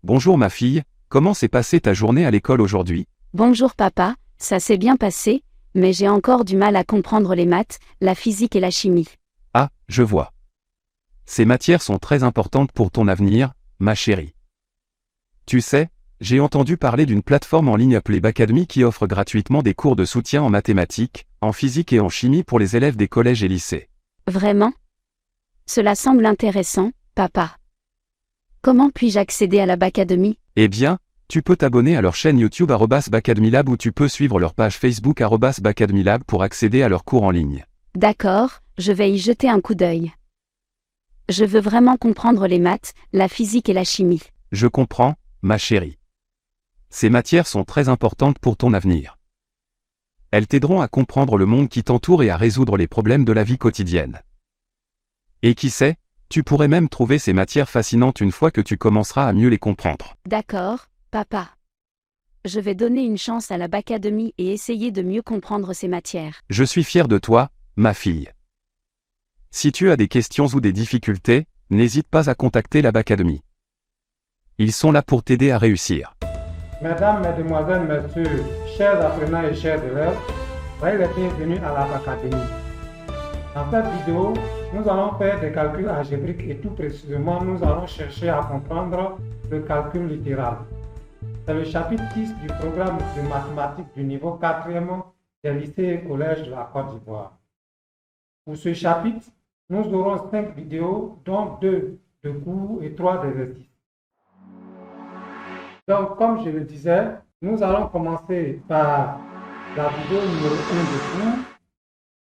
Bonjour ma fille, comment s'est passée ta journée à l'école aujourd'hui? Bonjour papa, ça s'est bien passé, mais j'ai encore du mal à comprendre les maths, la physique et la chimie. Ah, je vois. Ces matières sont très importantes pour ton avenir, ma chérie. Tu sais, j'ai entendu parler d'une plateforme en ligne appelée Backademy qui offre gratuitement des cours de soutien en mathématiques, en physique et en chimie pour les élèves des collèges et lycées. Vraiment? Cela semble intéressant, papa. Comment puis-je accéder à la Backademy? Eh bien, tu peux t'abonner à leur chaîne YouTube @Backadmylab ou tu peux suivre leur page Facebook @Backadmylab pour accéder à leurs cours en ligne. D'accord, je vais y jeter un coup d'œil. Je veux vraiment comprendre les maths, la physique et la chimie. Je comprends, ma chérie. Ces matières sont très importantes pour ton avenir. Elles t'aideront à comprendre le monde qui t'entoure et à résoudre les problèmes de la vie quotidienne. Et qui sait, tu pourrais même trouver ces matières fascinantes une fois que tu commenceras à mieux les comprendre. D'accord, papa. Je vais donner une chance à la Backademy et essayer de mieux comprendre ces matières. Je suis fier de toi, ma fille. Si tu as des questions ou des difficultés, n'hésite pas à contacter la Backademy. Ils sont là pour t'aider à réussir. Mesdames, Mesdemoiselles, Messieurs, chers apprenants et chers élèves, soyez les bienvenus à la Académie. Dans cette vidéo, nous allons faire des calculs algébriques et tout précisément, nous allons chercher à comprendre le calcul littéral. C'est le chapitre 10 du programme de mathématiques du niveau 4e des lycées et collèges de la Côte d'Ivoire. Pour ce chapitre, nous aurons 5 vidéos, dont 2 de cours et 3 d'exercices. Donc, comme je le disais, nous allons commencer par la vidéo numéro 1 de cours.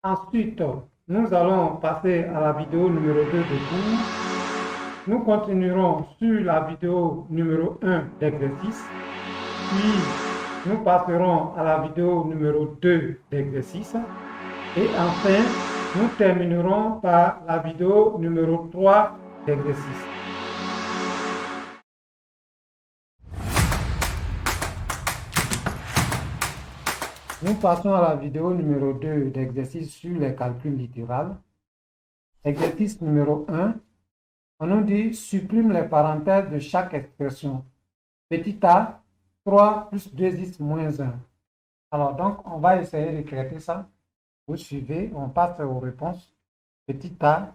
Ensuite, nous allons passer à la vidéo numéro 2 de cours. Nous continuerons sur la vidéo numéro 1 d'exercice. Puis, nous passerons à la vidéo numéro 2 d'exercice. Et enfin, nous terminerons par la vidéo numéro 3 d'exercice. Nous passons à la vidéo numéro 2 d'exercice sur les calculs littéraux. Exercice numéro 1. On nous dit supprime les parenthèses de chaque expression. Petit a, 3 plus 2x moins 1. Alors donc, on va essayer d'écrire ça. Vous suivez, on passe aux réponses. Petit a,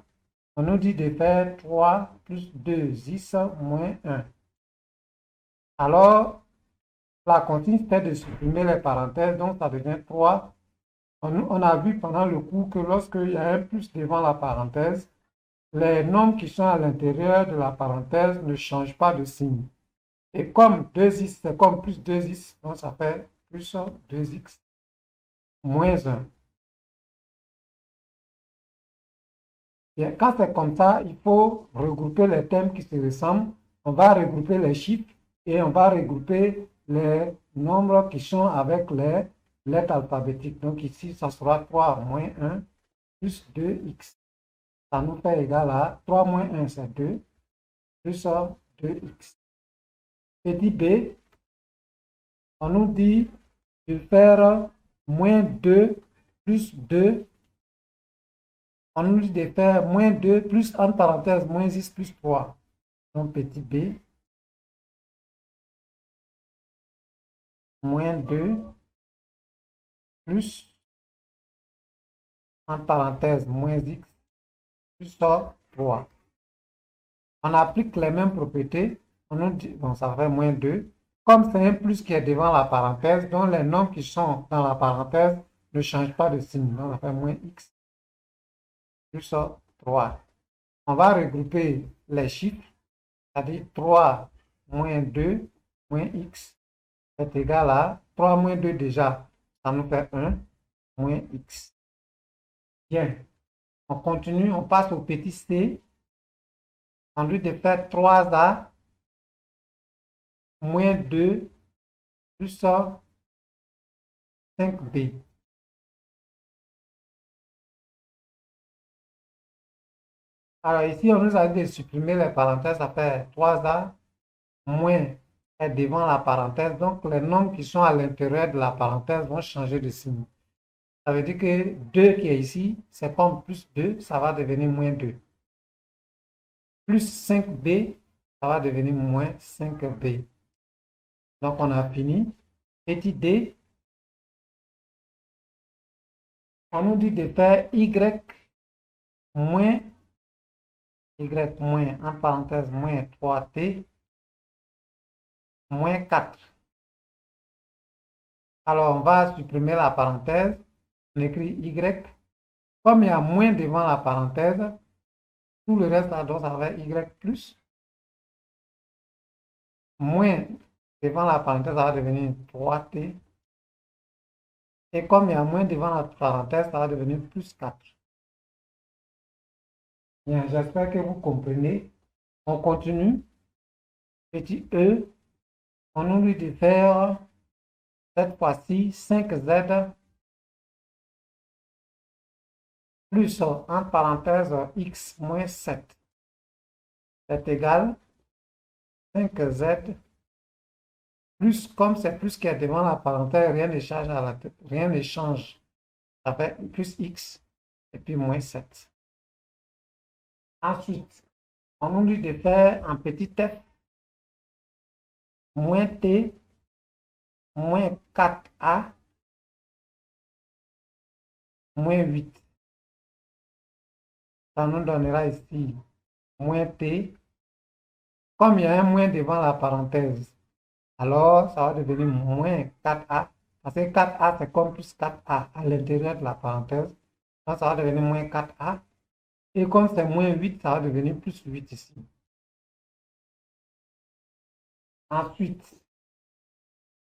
on nous dit de faire 3 plus 2x moins 1. Alors, la consigne, c'était de supprimer les parenthèses, donc ça devient 3. On a vu pendant le cours que lorsqu'il y a un plus devant la parenthèse, les nombres qui sont à l'intérieur de la parenthèse ne changent pas de signe. Et comme 2x, c'est comme plus 2x, donc ça fait plus 2x moins 1. Et quand c'est comme ça, il faut regrouper les termes qui se ressemblent. On va regrouper les chiffres et on va regrouper les nombres qui sont avec les lettres alphabétiques. Donc ici, ça sera 3 moins 1 plus 2x. Ça nous fait égal à 3 moins 1, c'est 2, plus 2x. Petit b, on nous dit de faire moins 2 plus 2. On nous dit de faire moins 2 plus, entre parenthèses, moins x plus 3. Donc petit b, moins 2 plus, entre parenthèses, moins x plus 3. On applique les mêmes propriétés. On nous dit, bon, ça fait moins 2. Comme c'est un plus qui est devant la parenthèse, donc les nombres qui sont dans la parenthèse ne changent pas de signe. Donc, ça fait moins x plus 3. On va regrouper les chiffres, c'est-à-dire 3 moins 2 moins x est égal à 3 moins 2 déjà, ça nous fait 1 moins x. Bien, on continue, on passe au petit c. En lieu de faire 3a moins 2 plus 5b. Alors ici, on nous a dit de supprimer les parenthèses, ça fait 3a moins est devant la parenthèse. Donc, les nombres qui sont à l'intérieur de la parenthèse vont changer de signe. Ça veut dire que 2 qui est ici, c'est comme plus 2, ça va devenir moins 2. Plus 5b, ça va devenir moins 5b. Donc, on a fini. Petit d, on nous dit de faire y moins, en parenthèse, moins 3t, moins 4. Alors, on va supprimer la parenthèse. On écrit y. Comme il y a moins devant la parenthèse, tout le reste là, donc ça va être y plus. Moins devant la parenthèse, ça va devenir 3t. Et comme il y a moins devant la parenthèse, ça va devenir plus 4. Bien, j'espère que vous comprenez. On continue. Petit e, on nous dit de faire cette fois-ci 5z plus, entre parenthèses, x moins 7. C'est égal 5z plus, comme c'est plus qui est devant la parenthèse, rien ne change à la tête, rien ne change. Ça fait plus x et puis moins 7. Ensuite, on nous dit de faire un petit f moins t moins 4a moins 8. Ça nous donnera ici moins t. Comme il y a un moins devant la parenthèse, alors ça va devenir moins 4a. Parce que 4a, c'est comme plus 4a à l'intérieur de la parenthèse. Donc ça va devenir moins 4a. Et comme c'est moins 8, ça va devenir plus 8 ici. Ensuite,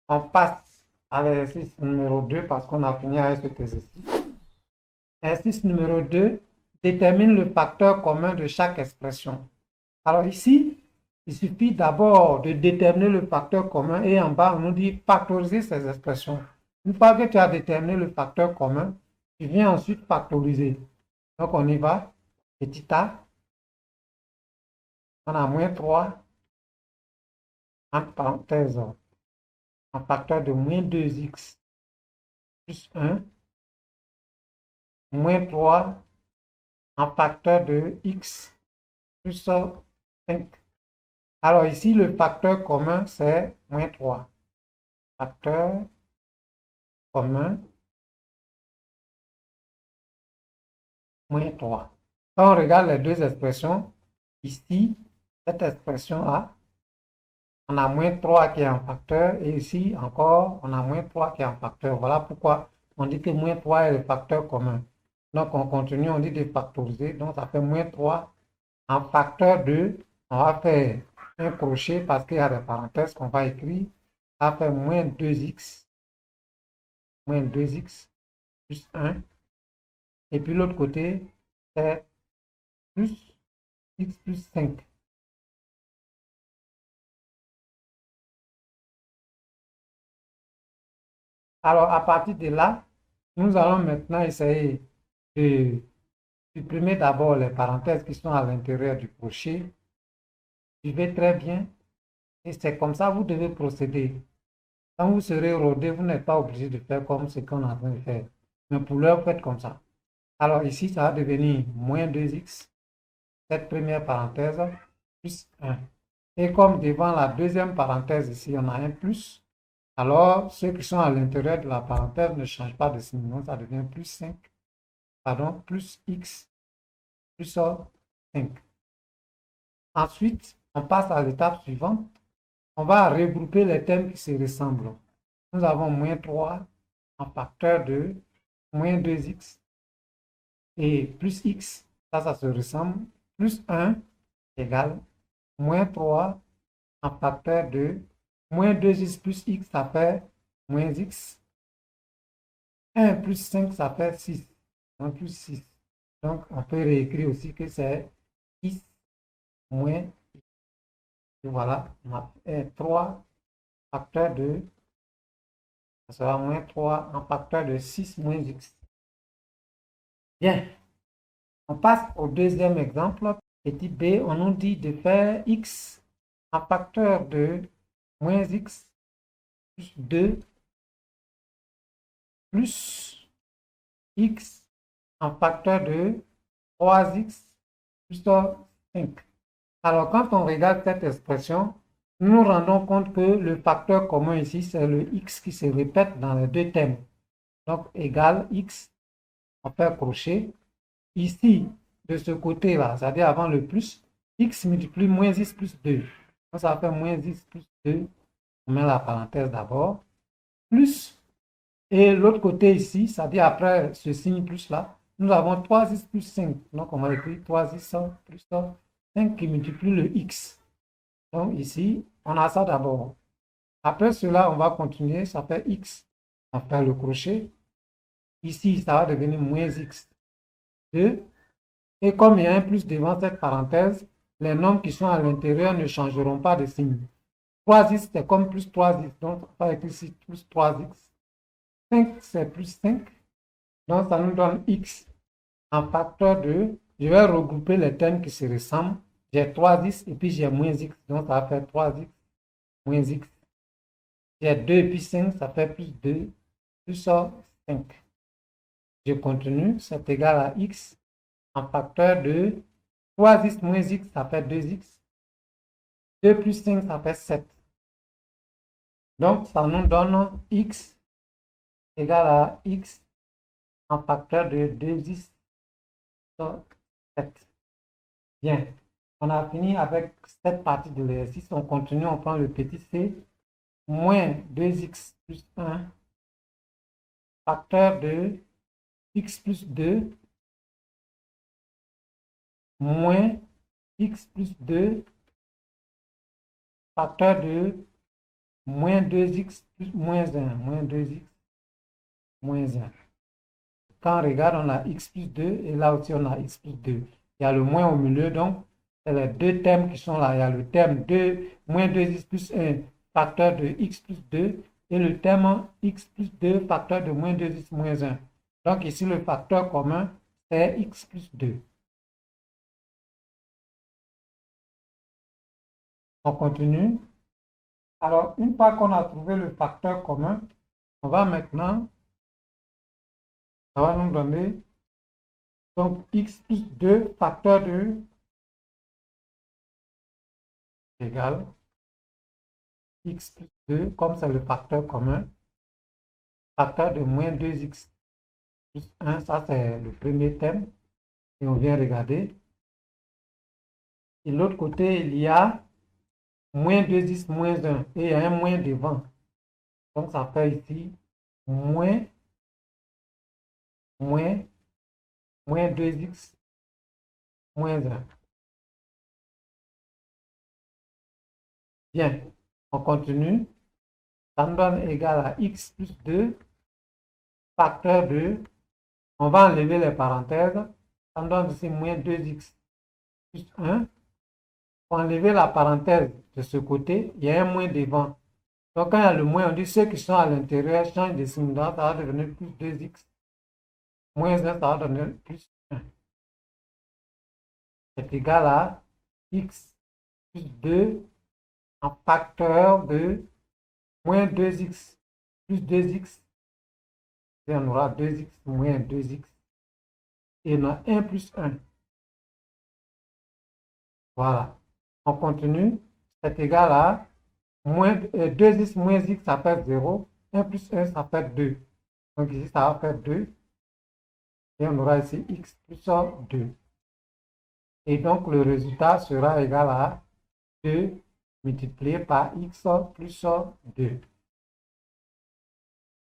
on passe à l'exercice numéro 2 parce qu'on a fini avec cet exercice. Exercice numéro 2, détermine le facteur commun de chaque expression. Alors ici, il suffit d'abord de déterminer le facteur commun et en bas, on nous dit factoriser ces expressions. Une fois que tu as déterminé le facteur commun, tu viens ensuite factoriser. Donc on y va. Petit a, on a moins 3, entre parenthèses, un facteur de moins 2x plus 1, moins 3, un facteur de x plus 5. Alors ici, le facteur commun, c'est moins 3. Facteur commun, moins 3. Quand on regarde les deux expressions, ici, cette expression-là, on a moins 3 qui est en facteur, et ici encore, on a moins 3 qui est en facteur. Voilà pourquoi on dit que moins 3 est le facteur commun. Donc on continue, on dit de factoriser, donc ça fait moins 3 en facteur 2. On va faire un crochet parce qu'il y a des parenthèses qu'on va écrire. Ça fait moins 2x plus 1. Et puis l'autre côté, c'est plus x plus 5. Alors, à partir de là, nous allons maintenant essayer de supprimer d'abord les parenthèses qui sont à l'intérieur du crochet. Suivez très bien. Et c'est comme ça que vous devez procéder. Quand vous serez rodé, vous n'êtes pas obligé de faire comme ce qu'on a train de faire. Mais pour l'heure, faites comme ça. Alors ici, ça va devenir moins 2x, cette première parenthèse, plus 1. Et comme devant la deuxième parenthèse ici, on a un plus, alors ceux qui sont à l'intérieur de la parenthèse ne changent pas de signe. Donc ça devient plus 5, pardon, plus x, plus 5. Ensuite, on passe à l'étape suivante. On va regrouper les termes qui se ressemblent. Nous avons moins 3 en facteur de moins 2x et plus x, ça se ressemble, plus 1 égale moins 3 en facteur de moins 2x plus x, ça fait moins x. 1 plus 5, ça fait 6. Donc plus 6. Donc on peut réécrire aussi que c'est x moins x. Et voilà, on a 3 facteur de, ça sera moins 3 en facteur de 6 moins x. Bien, on passe au deuxième exemple. Petit b, on nous dit de faire x en facteur de moins x plus 2 plus x en facteur de 3x plus 5. Alors, quand on regarde cette expression, nous nous rendons compte que le facteur commun ici, c'est le x qui se répète dans les deux termes. Donc, égal x, on fait crochet. Ici, de ce côté-là, c'est-à-dire avant le plus, x multiplie moins 10 plus 2. Donc, ça fait moins 10 plus 2. On met la parenthèse d'abord. Plus, et l'autre côté ici, c'est-à-dire après ce signe plus-là, nous avons 3x plus 5. Donc, on va écrire 3x plus 5 qui multiplie le x. Donc, ici, on a ça d'abord. Après cela, on va continuer. Ça fait x. On fait le crochet. Ici, ça va devenir moins x. 2. Et comme il y a un plus devant cette parenthèse, les nombres qui sont à l'intérieur ne changeront pas de signe. 3x, c'est comme plus 3x. Donc, on va écrire ici plus 3x. 5, c'est plus 5. Donc, ça nous donne x en facteur de... Je vais regrouper les termes qui se ressemblent. J'ai 3x et puis j'ai moins x. Donc, ça va faire 3x moins x. J'ai 2 et puis 5, ça fait plus 2, plus 5. Je continue, c'est égal à x en facteur de 3x moins x, ça fait 2x. 2 plus 5, ça fait 7. Donc, ça nous donne x égal à x en facteur de 2x sur 7. Bien, on a fini avec cette partie de l'exercice. On continue, on prend le petit c, moins 2x plus 1, facteur de x plus 2, moins x plus 2, facteur de moins 2x plus moins 1, moins 2x moins 1. Quand on regarde, on a x plus 2 et là aussi on a x plus 2. Il y a le moins au milieu, donc c'est les deux termes qui sont là. Il y a le terme 2, moins 2x plus 1, facteur de x plus 2 et le terme x plus 2, facteur de moins 2x moins 1. Donc ici, le facteur commun, c'est x plus 2. On continue. Alors, une fois qu'on a trouvé le facteur commun, on va maintenant, ça va nous donner donc x plus 2 facteur de égale x plus 2, comme c'est le facteur commun, facteur de moins 2x plus 1, ça c'est le premier terme, et on vient regarder. Et de l'autre côté, il y a moins 2x moins 1, et il y a un moins devant. Donc ça fait ici moins 2x moins 1. Bien, on continue. Ça nous donne égal à x plus 2, facteur de, on va enlever les parenthèses, ça nous donne ici moins 2x plus 1. Pour enlever la parenthèse de ce côté, il y a un moins devant. Donc quand il y a le moins, on dit ceux qui sont à l'intérieur changent de signe, donc ça va devenir plus 2x. Moins 1, ça va donner plus 1. C'est égal à x plus 2 en facteur de moins 2x plus 2x. Et on aura 2x moins 2x. Et on a 1 plus 1. Voilà. On continue. C'est égal à moins, 2x moins x, ça fait 0. 1 plus 1, ça fait 2. Donc ici, ça va faire 2. Et on aura ici x plus 2. Et donc, le résultat sera égal à 2 multiplié par x plus 2.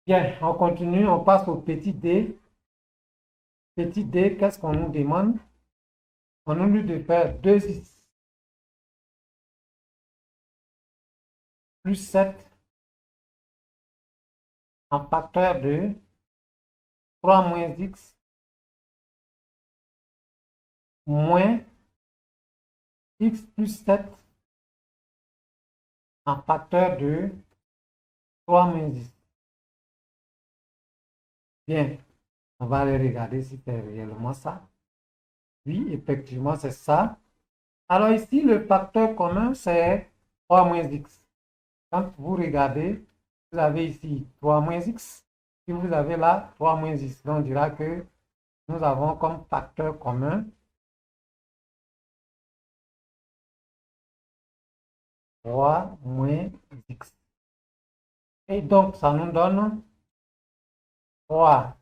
Bien, on continue, on passe au petit d. Petit d, qu'est-ce qu'on nous demande? On nous dit de faire 2x plus 7 en facteur de 3 moins x moins x plus 7 en facteur de 3 moins x. Bien, on va aller regarder si c'est réellement ça. Oui, effectivement, c'est ça. Alors ici, le facteur commun, c'est 3 moins x. Quand vous regardez, vous avez ici 3 moins x. Et vous avez là 3 moins x. Donc, on dira que nous avons comme facteur commun 3 moins x. Et donc, ça nous donne 3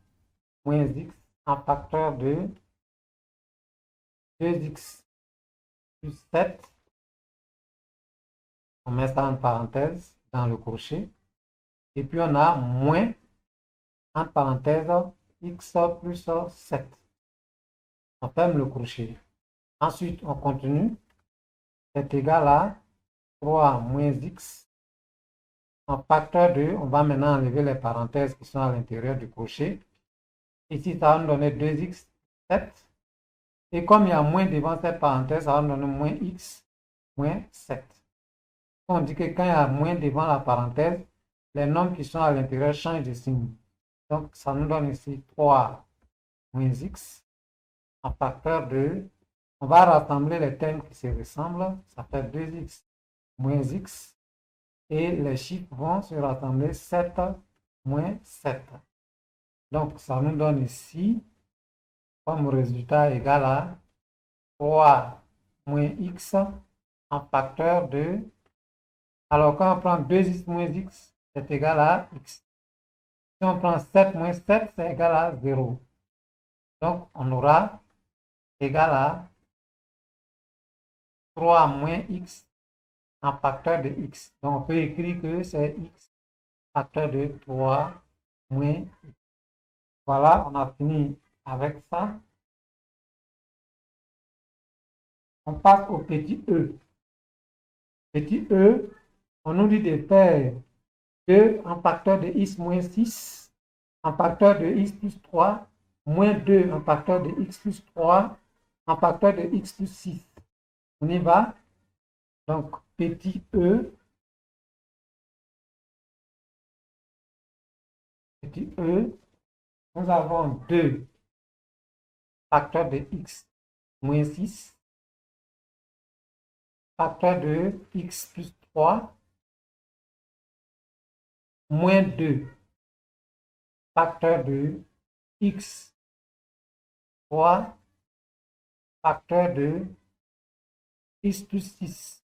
moins x en facteur de 2x plus 7. On met ça en parenthèse dans le crochet. Et puis, on a moins, entre parenthèses, x plus 7. On ferme le crochet. Ensuite, on continue. C'est égal à 3 moins x en facteur de, on va maintenant enlever les parenthèses qui sont à l'intérieur du crochet. Ici, ça va nous donner 2x, 7. Et comme il y a moins devant cette parenthèse, ça va nous donner moins x, moins 7. On dit que quand il y a moins devant la parenthèse, les nombres qui sont à l'intérieur changent de signe. Donc, ça nous donne ici 3 moins x en facteur de, on va rassembler les termes qui se ressemblent, ça fait 2x moins x, et les chiffres vont se rassembler 7 moins 7. Donc, ça nous donne ici, comme résultat égal à 3 moins x en facteur de, alors quand on prend 2x moins x, c'est égal à x. Si on prend 7 moins 7, c'est égal à 0. Donc, on aura égal à 3 moins x en facteur de x. Donc, on peut écrire que c'est x facteur de 3 moins x. Voilà, on a fini avec ça. On passe au petit e. Petit e, on nous dit de faire 2 en facteur de x moins 6, en facteur de x plus 3, moins 2 en facteur de x plus 3, en facteur de x plus 6. On y va. Donc, petit e, nous avons 2 facteur de x moins 6, facteur de x plus 3, moins 2 facteur de x 3, facteur de x plus 6.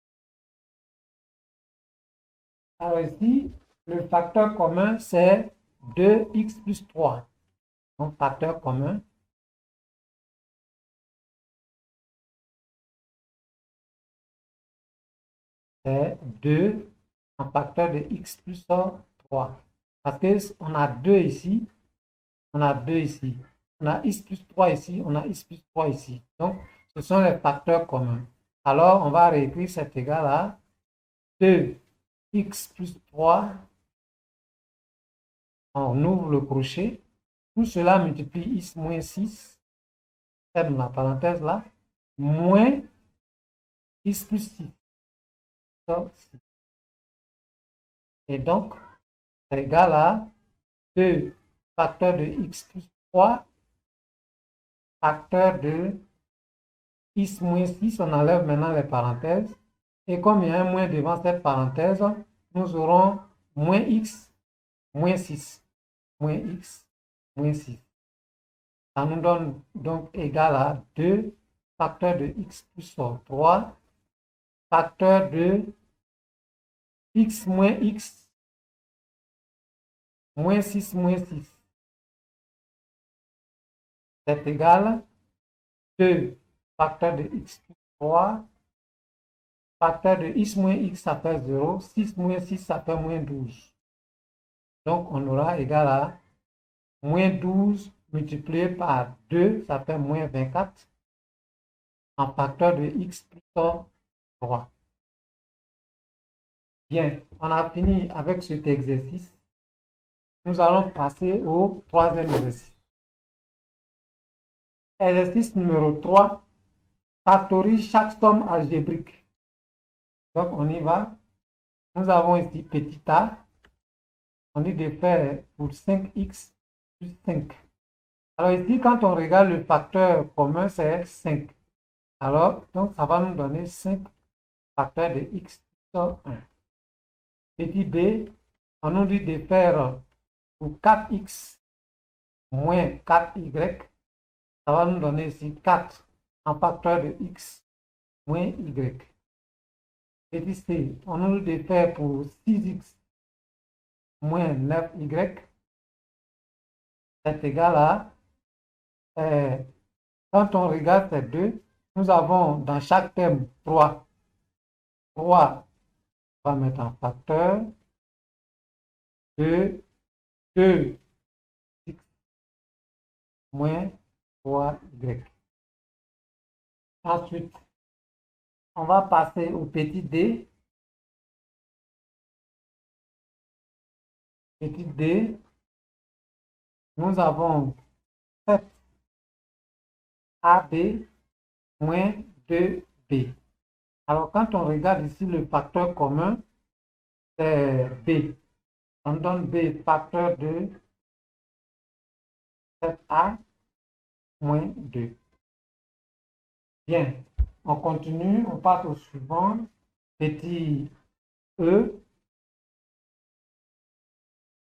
Alors ici, le facteur commun, c'est 2x plus 3. Donc, facteur commun. C'est 2 en facteur de x plus 3. Parce qu'on a 2 ici, on a 2 ici. On a x plus 3 ici, on a x plus 3 ici. Donc, ce sont les facteurs communs. Alors, on va réécrire cet égal à 2x plus 3. On ouvre le crochet. Tout cela multiplie x moins 6. Ferme la parenthèse là. Moins x plus 6. Et donc, c'est égal à 2 facteur de x plus 3 facteur de x moins 6. On enlève maintenant les parenthèses. Et comme il y a un moins devant cette parenthèse, nous aurons moins x moins 6. Moins x moins 6. Ça nous donne donc égal à 2 facteur de x plus 3 facteur de x moins x moins 6 moins 6. C'est égal à 2 facteur de x plus 3 facteur de x moins x, ça fait 0. 6 moins 6, ça fait moins 12. Donc, on aura égal à moins 12 multiplié par 2, ça fait moins 24 en facteur de x plus 3. Bien, on a fini avec cet exercice. Nous allons passer au troisième exercice. Exercice numéro 3. Factorise chaque somme algébrique. Donc, on y va. Nous avons ici petit a. On dit de faire pour 5x plus 5. Alors ici, quand on regarde le facteur commun, c'est 5. Alors, donc, ça va nous donner 5 facteur de x plus 1. Petit b, on nous dit de faire pour 4x moins 4y. Ça va nous donner ici 4 en facteur de x moins y. Petit c, on nous le fait pour 6x moins 9y. C'est égal à, quand on regarde ces deux, nous avons dans chaque terme 3. 3, on va mettre en facteur de 2x moins 3y. Ensuite, on va passer au petit d. Petit d, nous avons 7ab moins 2b. Alors, quand on regarde ici le facteur commun, c'est b. On donne b facteur de 7a moins 2. Bien, on continue, on passe au suivant. Petit e,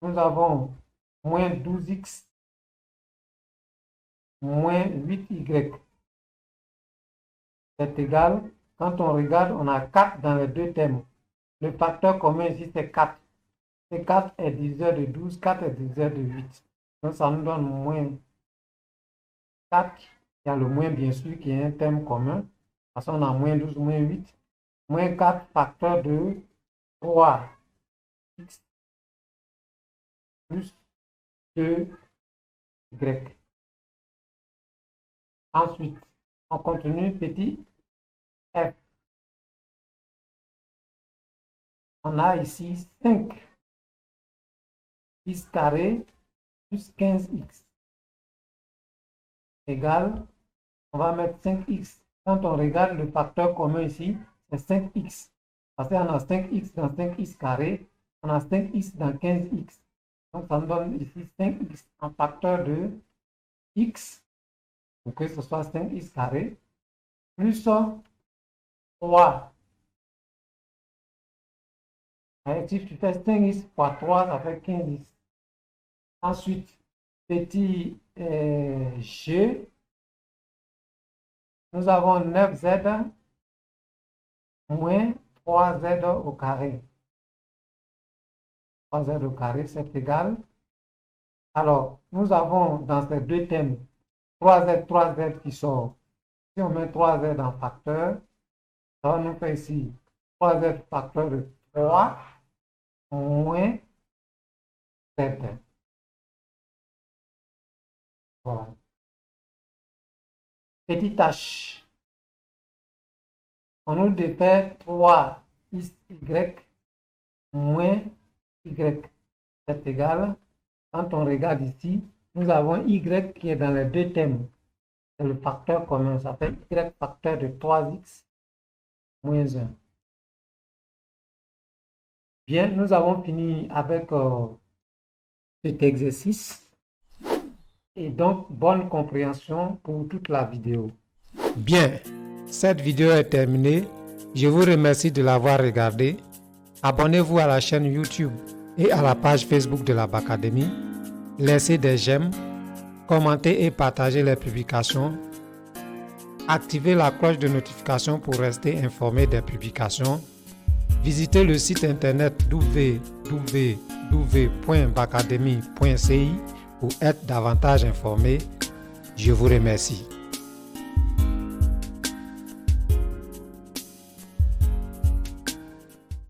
nous avons moins 12x moins 8y. C'est égal, quand on regarde, on a 4 dans les deux termes. Le facteur commun ici, c'est 4. Et 4 est diviseur de 12, 4 est diviseur de 8. Donc, ça nous donne moins 4. Il y a le moins, bien sûr, qui est un terme commun. Parce qu'on a moins 12, moins 8. Moins 4 facteur de 3x plus 2y. Ensuite, on continue petit f. On a ici 5x carré plus 15x égale, on va mettre 5x. Quand on regarde le facteur commun ici, c'est 5x. Parce qu'on a 5x dans 5x carré, on a 5x dans 15x. Donc, ça nous donne ici 5x en facteur de x, pour que ce soit 5x carré, plus 3. Si tu fais 5x fois 3, ça fait 15x. Ensuite, petit g, nous avons 9z moins 3z au carré. 3z au carré, c'est égal. Alors, nous avons dans ces deux termes 3z qui sort. Si on met 3z en facteur, ça va nous faire ici 3z facteur de 3 moins z. Voilà. Petit h. On nous défait 3y moins y. C'est égal. Quand on regarde ici, nous avons y qui est dans les deux termes. C'est le facteur commun. Ça fait y facteur de 3x moins 1. Bien, nous avons fini avec cet exercice. Et donc, bonne compréhension pour toute la vidéo. Bien, cette vidéo est terminée. Je vous remercie de l'avoir regardée. Abonnez-vous à la chaîne YouTube et à la page Facebook de la Bacadémie. Laissez des j'aime, commentez et partagez les publications. Activez la cloche de notification pour rester informé des publications. Visitez le site internet www.bacademy.ci pour être davantage informé. Je vous remercie.